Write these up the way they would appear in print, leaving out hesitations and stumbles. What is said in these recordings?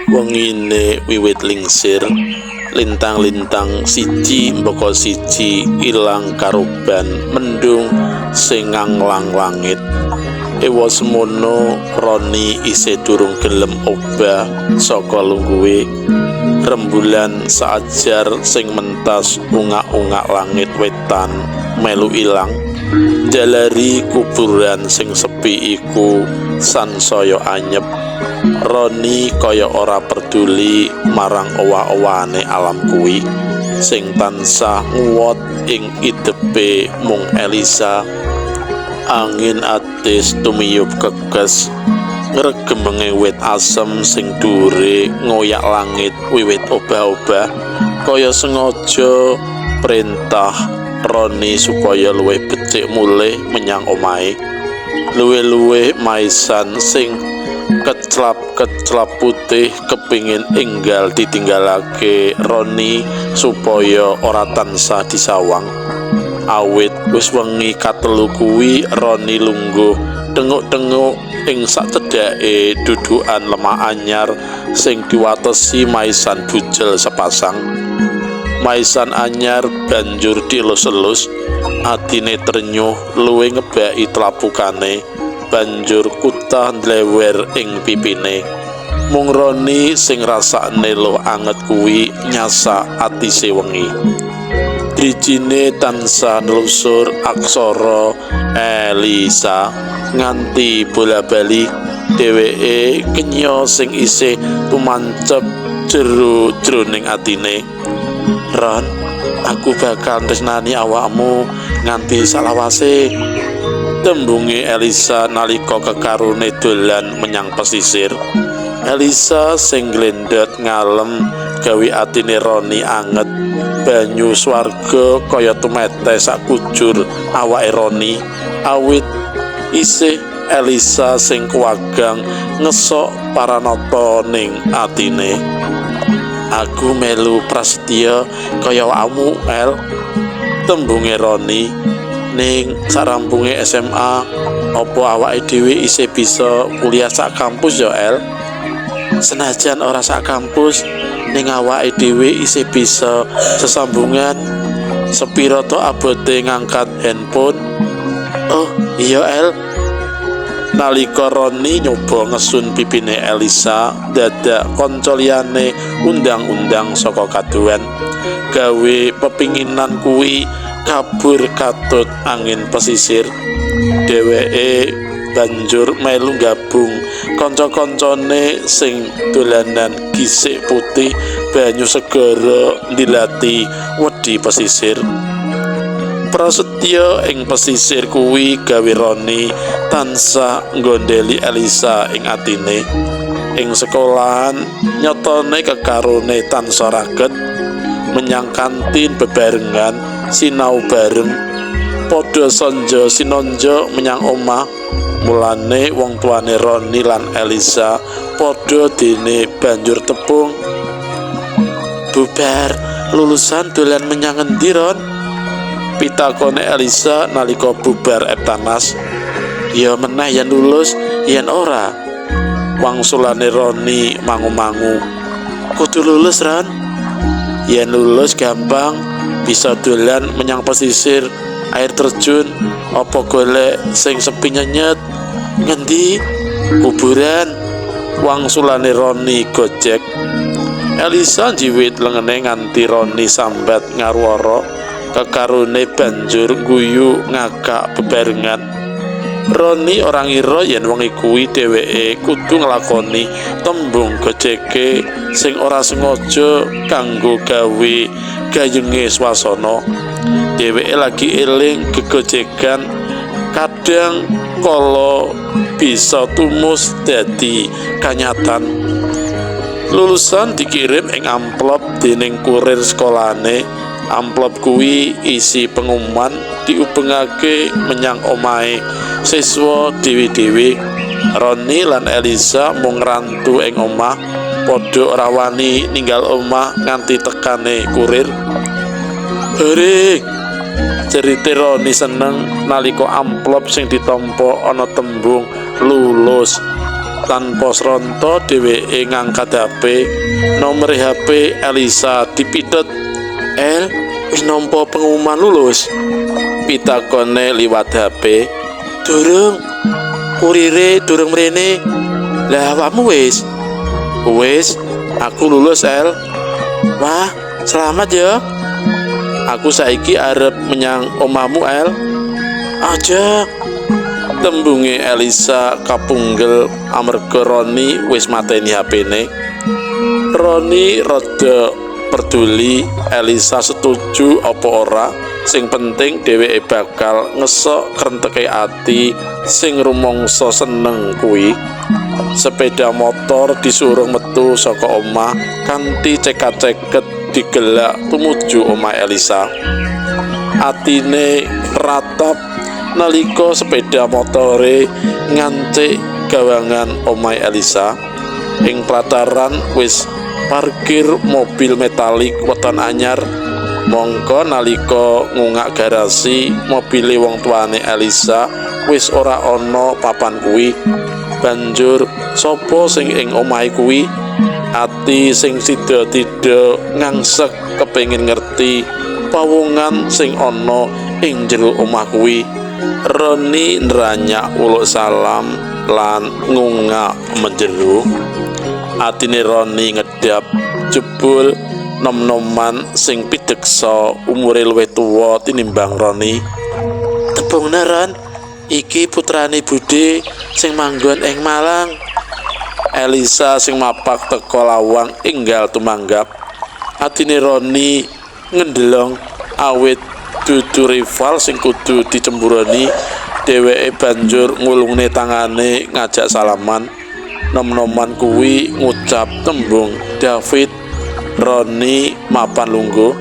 Wengine wiwit lingsir, lintang-lintang siji mbaka siji ilang karuban mendung sing nganglang langit. Ewa semono Roni isih durung gelem obah saka lungguhe. Rembulan saajar sing mentas ungak-ungak langit wetan melu ilang. Jalari kuburan sing sepi iku sansaya anyep. Roni kaya ora peduli marang owah-owahane alam kuwi sing tansah nguwot ing idepe mung Elisa. Angin atis tumiyup kekes ngregemenge wit asem sing dhuwure ngoyak langit wiwit obah-obah kaya sengaja perintah Roni supaya luwih becik mulih menyang omahe. Luwih-luwih Maisan sing keclap-keclap putih kepingin enggal ditinggalake Roni supaya ora tansah disawang. Awit wis wengi katelu kuwi Roni lungguh tenguk-tenguk ing sacedhake dudukan lemah anyar sing diwatesi Maisan bujel sepasang. Maisan anyar banjur dielus-elus, atine trenyuh luwih ngebaki tlapukane, banjur kutah ndlewer ing pipine. Mung Roni sing rasane luwih anget kuwi nyasa atise wengi. Drijine tansah nelusur aksara Elisa nganti bola-bali. Dheweke kenya sing isih tumancep jero-jroning atine. Ron, aku bakal tresnani awakmu nganti salawase, tembunge Elisa nalika kekarone dolan menyang pesisir. Elisa sing glendhet ngalem gawe atine Roni anget. Banyu swarga kaya tumetes sakujur awake Roni, awit isih Elisa sing kuwagang ngesok paranata ning atine. Aku melu prasetya kaya awakmu, El, tembunge Roni. Ning sarampunge SMA, apa awake dhewe isih bisa kuliah sak kampus ya, El? Senajan ora sak kampus, ning awake dhewe isih bisa sesambungan. Sepira to abote ngangkat handphone? Oh iya, El. Nalika Roni nyoba ngesun pipine Elisa, dadak kanca liyane undang-undang saka kaduan. Gawe pepinginan kuwi kabur katut angin pesisir. Dheweke banjur melu gabung kanca-kancane sing dolanan gisik putih banyu segara ndilati wedi pesisir. Prasetya ing pesisir kuwi gawe Roni tansah nggondeli Elisa ing atine. Ing sekolahan nyatane kekarone tansah raget, menyang kantin bebarengan sinau bareng, padha sanja sinanja menyang omah. Mulane wong tuane Roni lan Elisa padha dene banjur tepung. Bubar, lulusan dolan menyang endi, Ron? Pitakone Elisa nalika bubar Eptanas. Ya meneh yen lulus, yen ora, wangsulane Roni mangu-mangu. Kudu lulus, Ron. Yen lulus gampang bisa dolan menyang pesisir, air terjun, apa golek sing sepi nyenyet. Ngendi? Kuburan, wangsulane Roni gojek. Elisa njiwit lengene nganti Roni sambat ngarwara. Kekarone banjur guyu ngagak bebarengan. Roni ora ngira yen wengi kuwi dheweke kudu nglakoni tembung gojeke sing ora sengaja kanggo gawe gayenge swasana. Dheweke lagi eling gegojekan kadang kala bisa tumus dadi kanyatan. Lulusan dikirim ing amplop dening kurir sekolahane. Amplop kuwi isi pengumuman diubengake menyang omahe siswa dewe-dewe. Roni lan Elisa mung ngrantu ing omah, padha ora wani ninggal omah nganti tekane kurir. Hore, cerita Roni seneng nalika amplop sing ditampa ana tembung lulus. Tanpa sronto dheweke ngangkat HP. Nomor HP Elisa dipithet. "El, wis nampa pengumuman lulus?" pitakone liwat HP. "Durung. Kurire durung mrene." "Lah awakmu wis?" "Wis, aku lulus, El." "Wah, selamat ya. Aku saiki arep menyang omahmu, El." "Aja." Tembunge Elisa kapunggel amarga Roni wis mateni HP-ne. Roni rada peduli Elisa setuju apa ora. Sing penting dheweke bakal ngesok krenteke ati sing rumangsa seneng kuwi. Sepeda motor disuruh metu saka omah kanthi cekat-ceket digelak tumuju omah Elisa. Atine ratap nalika sepeda motore ngancik gawangan omahe Elisa. Ing plataran wis parkir mobil metalik weton anyar. Mongko nalika ngungak garasi mobile wong tuane Elisa wis ora ana papan kuwi. Banjur sapa sing ing omahe kuwi? Ati sing sida-sida ngangsek kepengin ngerti pawongan sing ana ing jero omah kuwi. Roni nranyak uluk salam lan ngungak menjero. Atine Roni ngedap jebul nom-noman sing pideksa umure luwih tuwa tinimbang Roni. "Tebungna, Ron, iki putrane Budhe sing manggon ing Malang." Elisa sing mapak teka lawang enggal tumanggap. Atine Roni ngendelong awit dudu rival sing kudu dicemburani. Dheweke banjur ngulungne tangane ngajak salaman. Nom-noman kuwi ngucap tembung David. Roni mapan lungguh.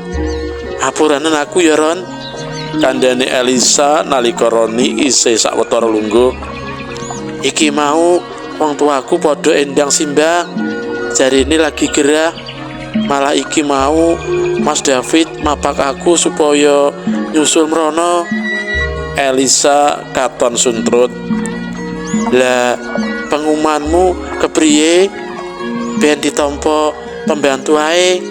"Apuranen aku ya, Ron," kandhane Elisa nalika Roni isih sawetara lungguh. "Iki mau wong tuaku padha endang simbang. Jarine lagi gerah. Malah iki mau Mas David mapak aku supaya nyusul mrono." Elisa katon suntrut. "Lah, pengumumanmu kepriye? Ben ditampa pembantu ae."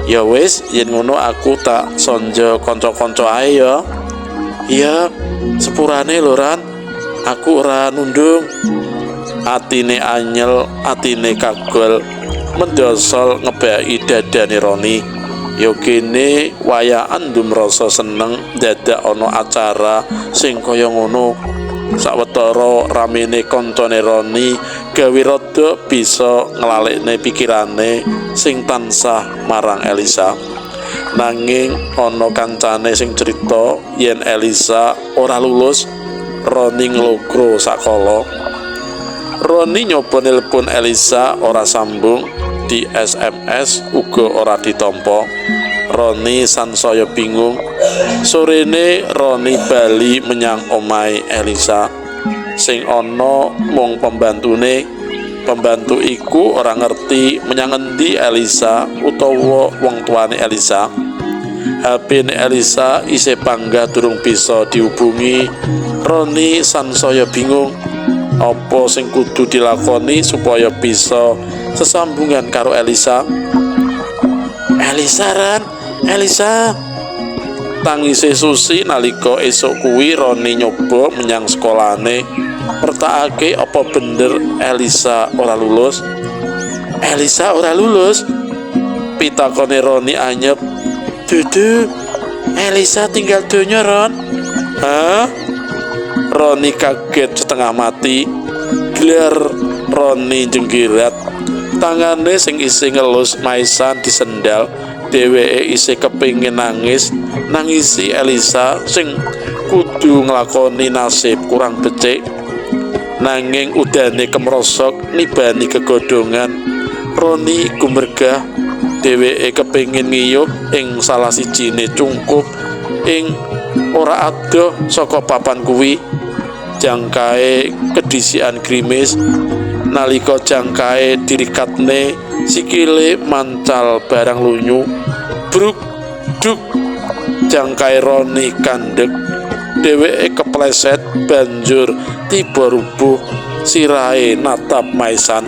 "Ya wis, yen ngono aku tak sonjo kanca-kanca ae ya." "Iya, sepurane lho, Ran. Aku ora nundung." Atine anyel, atine kagol mendosol ngebaki dadane Roni. Ya kene wayahan ndum rasa seneng dadak ana acara sing kaya ngono. Sawetara ramene kancane Roni gawe rada bisa nglalekne pikirane sing tansah marang Elisa. Nanging ana kancane sing cerita yen Elisa ora lulus. Roni nglogro sakala. Roni nyoba nelpon Elisa ora sambung, di SMS uga ora ditampa. Roni sansaya bingung. Sorene Roni bali menyang omahe Elisa. Sing ana mung pembantune. Pembantu iku ora ngerti menyang endi Elisa utawa wong tuane Elisa. HP-ne Elisa isih panggah durung bisa dihubungi. Roni sansaya bingung. Apa sing kudu dilakoni supaya bisa sesambungan karo Elisa? "Elisa, Ran, Elisa." Tangise Susi nalika esuk kuwi Roni nyoba menyang sekolahane mertakake apa bener Elisa ora lulus. "Elisa ora lulus?" pitakone Roni anyep. "Dudu, Elisa tinggal donya, Ron." "Hah?" Roni kaget setengah mati. Gelar Roni jenggirat. Tangane sing isih ngelus maisan di sendal. Dheweke isih kepingin nangis, nangisi Elisa sing kudu nglakoni nasib kurang becik. Nanging udane kemrosok nibani kegodhongan. Roni gumregah. Dheweke kepingin ngiyup ing salah sijine cungkup ing ora adoh saka papan kuwi. Jangkae kedisian grimis. Nalika jangkae dirikatne, sikile mancal barang lunyu. Bruk duk. Jangkae Roni kandhek. Dheweke kepleset banjur tiba rubuh. sirahe natap maisan.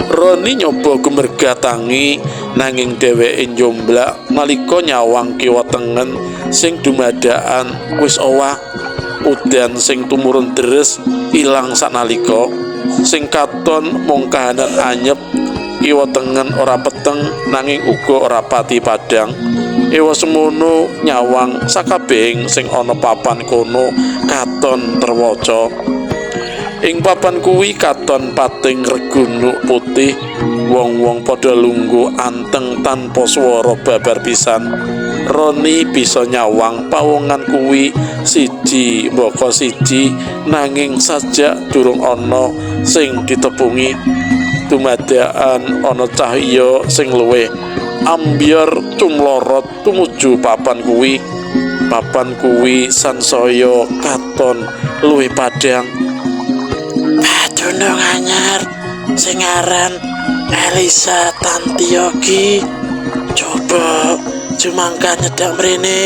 Roni nyoba gemergatangi nanging dheweke njomblak nalika nyawang kiwa tengen sing dumadakan wis owah. Udan sing tumurun deres ilang sanalika, sing katon mung kahanan anyep. Kiwa tengen ora peteng nanging uga ora pati padhang. Ewa semono nyawang sakabehing sing ana papan kono katon terwaca. Ing papan kuwi katon pating regunuk putih. Wong-wong padha lungguh anteng tanpa swara babar pisan. Roni bisa nyawang pawongan kuwi siji mbaka siji nanging sajak durung ana sing ditepungi. Dumadakan ana cahya sing luwih ambyar tumlorot tumuju papan kuwi. Papan kuwi sansaya katon luwih padhang. Padunung anyar sing aran Elisa Tantioki, coba jumangka nyedak mrene.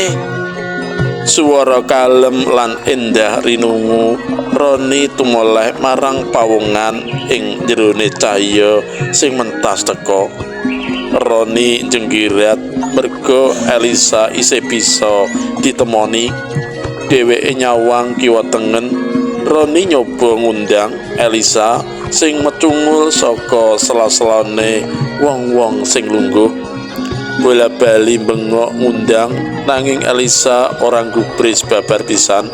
Suara kalem lan endah rinungu. Roni tumoleh marang pawongan ing jerone cahya sing mentas teka. Roni jenggirat merga Elisa isih bisa ditemoni. Dheweke nyawang kiwa tengen. Roni nyoba ngundang Elisa sing mecungul saka sela-selane wong-wong sing lungguh. Bola-bali bengok ngundang nanging Elisa orang gubris babar pisan.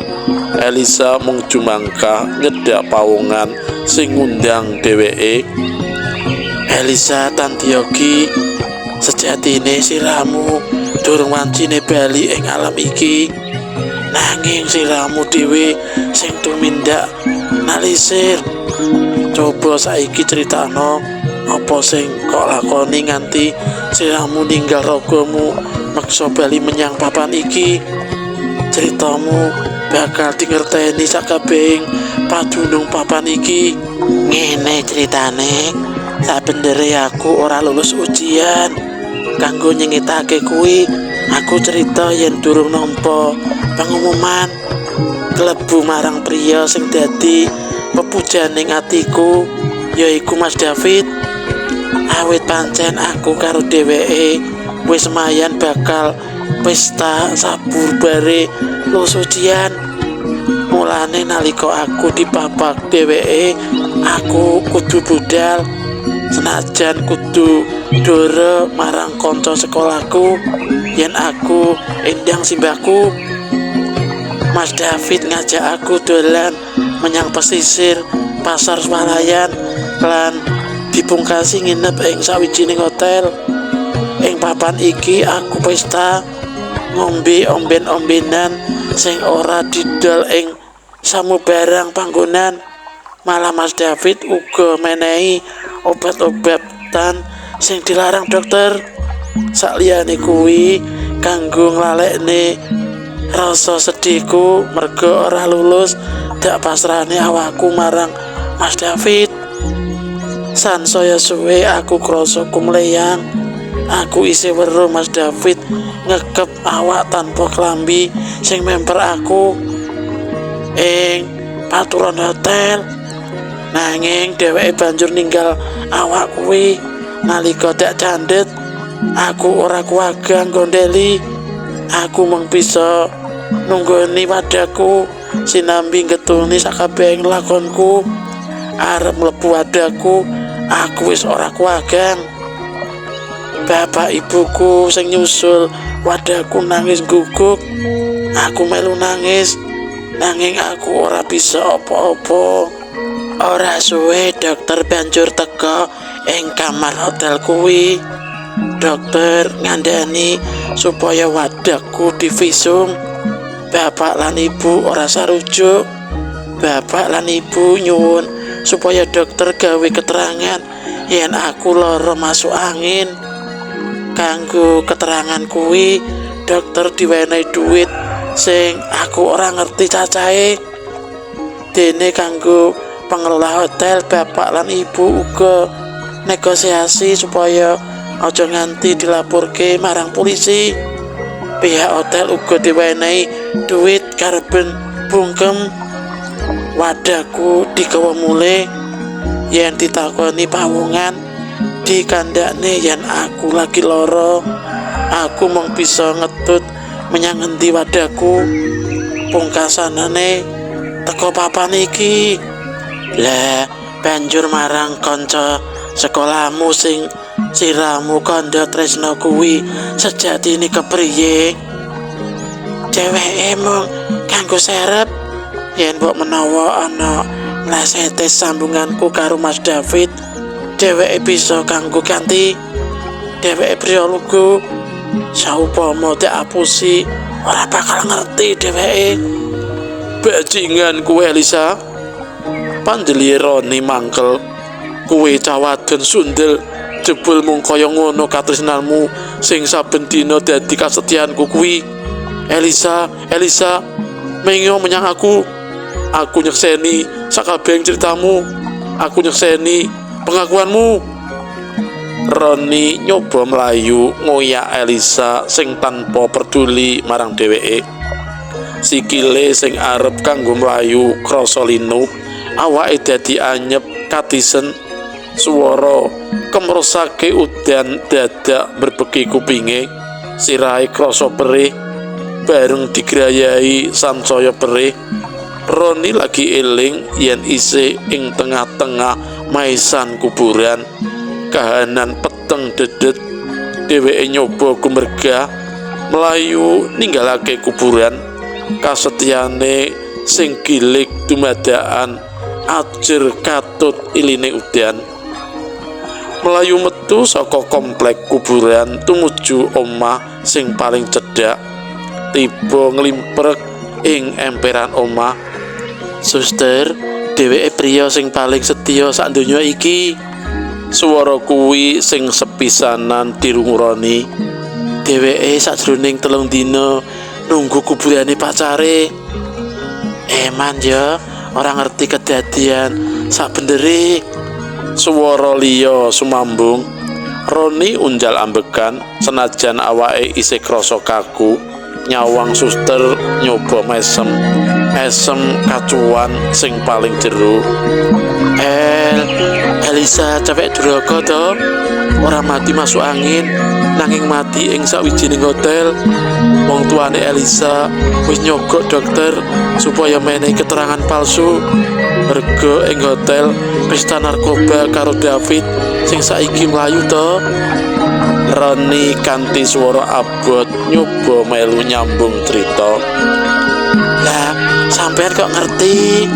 Elisa mung jumangka nyedak pawongan sing ngundang dheweke. Elisa Tantioki, sejatine siramu durung wancine bali ing alam iki, nanging siramu dhewe sing tumindak nalisir. Coba saiki critano apa sing kok lakoni nganti siramu ninggal ragamu maksa bali menyang papan iki. Ceritamu bakal dingerteni sakabehing padunung papan iki. Ngene ceritane, sabendere aku ora lulus ujian. Kanggo nyengitake kuwi, aku cerita yen durung nampa pengumuman klebu marang priya sing dadi pepujaning atiku, yaiku Mas David. Awit pancen aku karo dheweke wis mayan bakal pesta sabur bare lulus ujian. Mulane nalika aku dipapak dheweke, aku kudu budal. Senajan kudu doro marang kanca sekolahku yen aku endang simbahku. Mas David ngajak aku dolan menyang pesisir pasar swalayan lan dipungkasi nginep ing sawijining hotel. Ing papan iki aku pesta ngombe omben-ombenan sing ora didol ing samubarang panggonan. Malah Mas David uga menehi obat-obatan sing dilarang dokter. Sakliyane kuwi kanggo nglalekne rasa sedihku merga ora lulus, dak pasrahane awakku marang Mas David. Sansaya suwe aku krasa kumleyang. Aku isih weruh Mas David ngekep awak tanpa klambi sing memper aku ing paturon hotel. Nanging dheweke banjur ninggal awak kuwi nalika dak candhet. Aku ora kuwagang gondeli. Aku mung bisa nunggoni wadahku sinambi ngetuni sakabehing lakonku. Arep mlebu wadahku, aku wis ora kuwagang. Bapak ibuku sing nyusul wadahku nangis guguk. Aku melu nangis, nanging aku ora bisa apa-apa. Ora suwe dokter banjur teka ing kamar hotel kuwi. Dokter ngandani supaya wadahku divisum. Bapak lan ibu ora sarujuk. Bapak lan ibu nyuwun supaya dokter gawe keterangan yen aku lara masuk angin. Kanggo keterangan kuwi dokter diwenehi duit sing aku ora ngerti cacahe. Dene kanggo pengelola hotel, bapak lan ibu uga negosiasi supaya aja nganti dilaporke marang polisi. Pihak hotel uga diwenehi duit karben bungkem. Wadahku digawa mulih, yen ditakoni pawungan dikandakne yen aku lagi lara. Aku mung bisa ngetut menyang endi wadahku. Pungkasanane teko papan iki. Lah banjur marang kanca sekolahmu sing siramu kandha tresna kuwi sejatine kepriye? Dheweke mung kanggo serep yen mbok menawa ana mlesete sambunganku karo Mas David, dheweke bisa kanggo ganti. Dheweke priya lugu, saupama diapusi ora bakal ngerti dheweke. Bajingan kowe Elisa, panjeli Roni mangkel. Kowe cawadon sundel, jebul mung kaya ngono katresnanmu sing saben dina dadi kasetyanku kuwi. Elisa, mengo menyang aku. Aku nyekseni sakabehing ceritamu. Aku nyekseni pengakuanmu. Roni nyoba melayu ngoyak Elisa sing tanpa peduli marang dheweke. Sikile sing arep kanggo mlayu krasa linu, awake dadi anyep katisen. Swara kemrosake udan dadak berbeki kupinge, sirahe krasa perih bareng digrayai sansaya perih. Roni lagi eling yen isih ing tengah-tengah maisan kuburan, kahanan peteng dedet. Dheweke nyoba gumergah melayu ninggalake kuburan. Kasetyane sing gilik dumadakan ajur katut iline udan. Melayu metu saka komplek kuburan tumuju omah sing paling cedhak. Tiba nglimprek ing emperan omah. Suster, dheweke priya sing paling setya sak donya iki. Swara kuwi sing sepisanan dirunguroni. Dheweke sajroning 3 dina nunggu kuburane pacare. Eman ya, ora ngerti kedadian sak bendere. Swara liya sumambung. Roni unjal ambekan senajan awake isih krasa kaku. Nyawang suster nyoba mesem kacuan sing paling jero. Elisa capek duraka to, ora mati masuk angin nanging mati ing sawijining hotel. Wong tuane Elisa wis nyogok dokter supaya menehi keterangan palsu. Merga ing hotel pesta narkoba karo David sing saiki mlayu to. Roni kanthi swara abot nyoba melu nyambung cerita. Lah, sampean kok ngerti?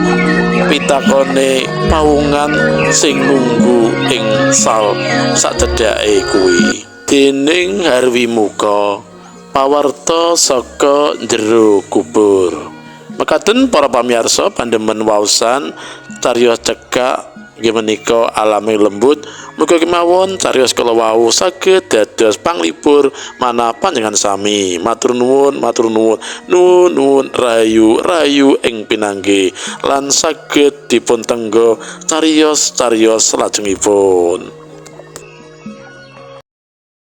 Pitakone pawungan sing nunggu ing sal sacedhake kuwi. Dening Harwimuka, pawarta saka jero kubur. Mekaten para pamirsa pandemen waosan cariyos cekak nggih menika alame lembut. Muga kemawon cariyos kala wau saged dados panglipur manah panjenengan sami. Matur nuwun, nuwun rayu ing pinanggih lan saged dipun tenggo cariyos lajengipun.